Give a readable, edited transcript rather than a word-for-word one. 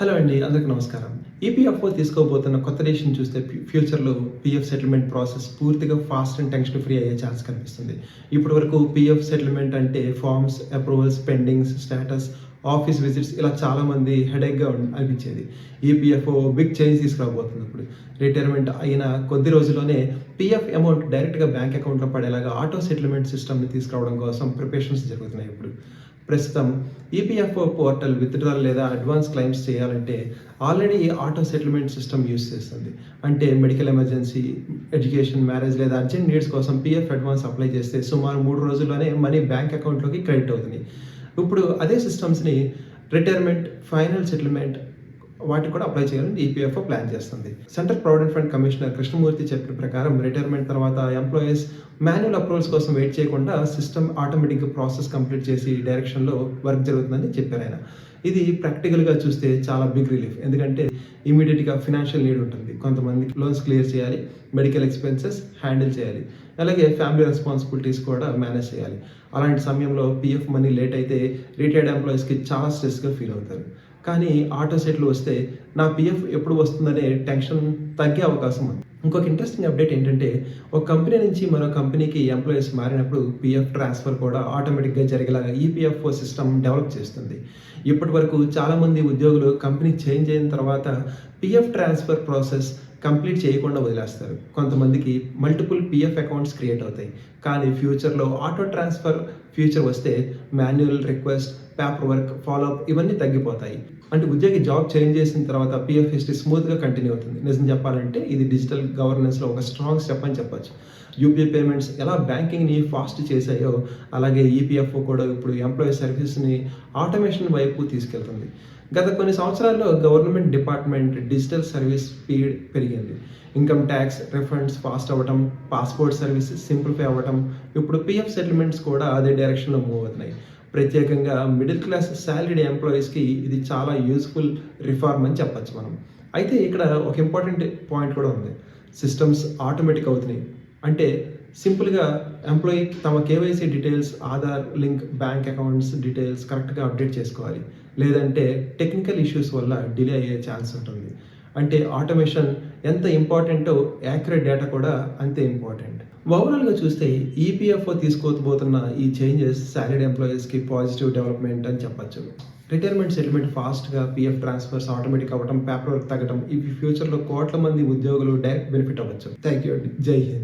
Hello అండి. అందరికి నమస్కారం. ఈపీఎఫ్ఓ తీసుకోబోతున్న కొత్త డెసిషన్ చూస్తే ఫ్యూచర్‌లో పీఎఫ్ సెటిల్‌మెంట్ ప్రాసెస్ పూర్తిగా ఫాస్ట్ అండ్ టెన్షన్ ఫ్రీ అయ్యే ఛాన్స్ కనిపిస్తుంది. ఇప్పటివరకు పీఎఫ్ సెటిల్‌మెంట్ అంటే forms, approvals, pendings, status, office visits ఇలా చాలామంది హెడేక్‌గా అనిపించేది. ఈపీఎఫ్ఓ బిగ్ చేంజ్ తీసుకురాబోతుంది ఇప్పుడు. రిటైర్మెంట్ అయిన కొద్ది రోజుల్లోనే పీఎఫ్ అమౌంట్ డైరెక్ట్‌గా బ్యాంక్ అకౌంట్‌లో పడేలాగా ఆటో సెటిల్‌మెంట్ సిస్టమ్‌ని తీసుకురావడం కోసం ప్రిపరేషన్స్ జరుగుతున్నాయి ఇప్పుడు. ప్రస్తుతం ఈపీఎఫ్ఓ పోర్టల్ విత్‌డ్రాల్ లేదా అడ్వాన్స్ క్లెయిమ్స్ చేయాలంటే already auto settlement system use చేస్తుంది. అంటే మెడికల్ ఎమర్జెన్సీ, ఎడ్యుకేషన్, మ్యారేజ్ లేదా అర్జెంట్ నీడ్స్ కోసం పీఎఫ్ అడ్వాన్స్ అప్లై చేస్తే సుమారు 3 రోజుల్లోనే మనీ బ్యాంక్ అకౌంట్‌లోకి క్రెడిట్ అవుతుంది. ఇప్పుడు అదే సిస్టమ్స్‌ని రిటైర్మెంట్, ఫైనల్ సెటిల్‌మెంట్ వాటికి కూడా అప్లై చేయాలని ఈపీఎఫ్ఓ ప్లాన్ చేస్తుంది. Central provident fund commissioner Krishnamurthy చెప్పిన ప్రకారం రిటైర్మెంట్ తర్వాత ఎంప్లాయీస్ మాన్యువల్ అప్రూవల్స్ కోసం వెయిట్ చేయకుండా సిస్టమ్ ఆటోమేటిక్‌గా ప్రాసెస్ కంప్లీట్ చేసి డైరెక్షన్‌లో వర్క్ జరుగుతుందని చెప్పారు ఆయన. ఇది ప్రాక్టికల్‌గా చూస్తే చాలా బిగ్ రిలీఫ్. ఎందుకంటే ఇమ్మీడియేట్‌గా ఫినాన్షియల్ నీడ్ ఉంటుంది. కొంతమందికి లోన్స్ క్లియర్ చేయాలి, మెడికల్ ఎక్స్‌పెన్సెస్ హ్యాండిల్ చేయాలి, అలాగే ఫ్యామిలీ రెస్పాన్సిబిలిటీస్ కూడా మేనేజ్ చేయాలి. అలాంటి సమయంలో పీఎఫ్ మనీ లేట్ అయితే రిటైర్డ్ ఎంప్లాయీస్‌కి చాలా స్ట్రెస్‌గా ఫీల్ అవుతారు. కానీ ఆటో సెటిల్ వస్తే నా పీఎఫ్ ఎప్పుడు వస్తుందనే టెన్షన్ తగ్గే అవకాశం ఉంది. ఇంకొక ఇంట్రెస్టింగ్ అప్డేట్ ఏంటంటే ఒక కంపెనీ నుంచి మరో కంపెనీకి ఎంప్లాయీస్ మారినప్పుడు పీఎఫ్ ట్రాన్స్ఫర్ కూడా ఆటోమేటిక్‌గా జరిగేలాగా ఈపీఎఫ్ఓ సిస్టమ్ డెవలప్ చేస్తుంది. ఇప్పటి వరకు చాలామంది ఉద్యోగులు కంపెనీ చేంజ్ అయిన తర్వాత పీఎఫ్ ట్రాన్స్ఫర్ ప్రాసెస్ కంప్లీట్ చేయకుండా వదిలేస్తారు. కొంతమందికి మల్టిపుల్ పీఎఫ్ అకౌంట్స్ క్రియేట్ అవుతాయి. కానీ ఫ్యూచర్‌లో ఆటో ట్రాన్స్ఫర్ ఫ్యూచర్ వస్తే manual request, paper work, follow up ఇవన్నీ తగ్గిపోతాయి. అంటే ఉద్యోగి జాబ్ చేంజ్ చేసిన తర్వాత పీఎఫ్ హిస్టరీ స్మూత్‌గా కంటిన్యూ అవుతుంది. నిజం చెప్పాలంటే ఇది డిజిటల్ గవర్నెన్స్‌లో ఒక స్ట్రాంగ్ స్టెప్ అని చెప్పొచ్చు. యూపీఐ పేమెంట్స్ ఎలా బ్యాంకింగ్‌ని ఫాస్ట్ చేశాయో అలాగే ఈపీఎఫ్ఓ కూడా ఇప్పుడు ఎంప్లాయీ సర్వీస్‌ని ఆటోమేషన్ వైపు తీసుకెళ్తుంది. గత కొన్ని సంవత్సరాల్లో government department digital service speed పెరిగింది. ఇన్కమ్ ట్యాక్స్ రిఫండ్స్ ఫాస్ట్ అవ్వటం, పాస్‌పోర్ట్ సర్వీసెస్ సింప్లిఫై అవ్వటం, ఇప్పుడు పీఎఫ్ సెటిల్‌మెంట్స్ కూడా అదే డైరెక్షన్‌లో మూవ్ అవుతున్నాయి. ప్రత్యేకంగా మిడిల్ క్లాస్ సాలరీడ్ ఎంప్లాయీస్‌కి ఇది చాలా యూజ్‌ఫుల్ రిఫార్మ్ అని చెప్పొచ్చు మనం. అయితే ఇక్కడ ఒక ఇంపార్టెంట్ పాయింట్ కూడా ఉంది. సిస్టమ్స్ ఆటోమేటిక్ అవుతున్నాయి. అంటే సింపుల్‌గా ఎంప్లాయీ తమ KYC details, Aadhaar link, bank accounts details కరెక్ట్‌గా అప్డేట్ చేసుకోవాలి. లేదంటే టెక్నికల్ ఇష్యూస్ వల్ల డిలే అయ్యే ఛాన్స్ ఉంటుంది. అంటే ఆటోమేషన్ ఎంత ఇంపార్టెంటో యాక్యురేట్ డేటా కూడా అంతే ఇంపార్టెంట్. ఓవరాల్‌గా చూస్తే ఈపీఎఫ్ఓ తీసుకోబోతున్న ఈ చేంజెస్ సాలరీడ్ ఎంప్లాయీస్‌కి పాజిటివ్ డెవలప్‌మెంట్ అని చెప్పొచ్చు. రిటైర్మెంట్ సెటిల్‌మెంట్ ఫాస్ట్‌గా, పీఎఫ్ ట్రాన్స్‌ఫర్స్ ఆటోమేటిక్ అవ్వడం, పేపర్ వర్క్ తగ్గడం ఇవి ఫ్యూచర్‌లో కోట్ల మంది ఉద్యోగులు డైరెక్ట్ బెనిఫిట్ అవ్వచ్చు. థాంక్ యూ అండి. జై హింద్.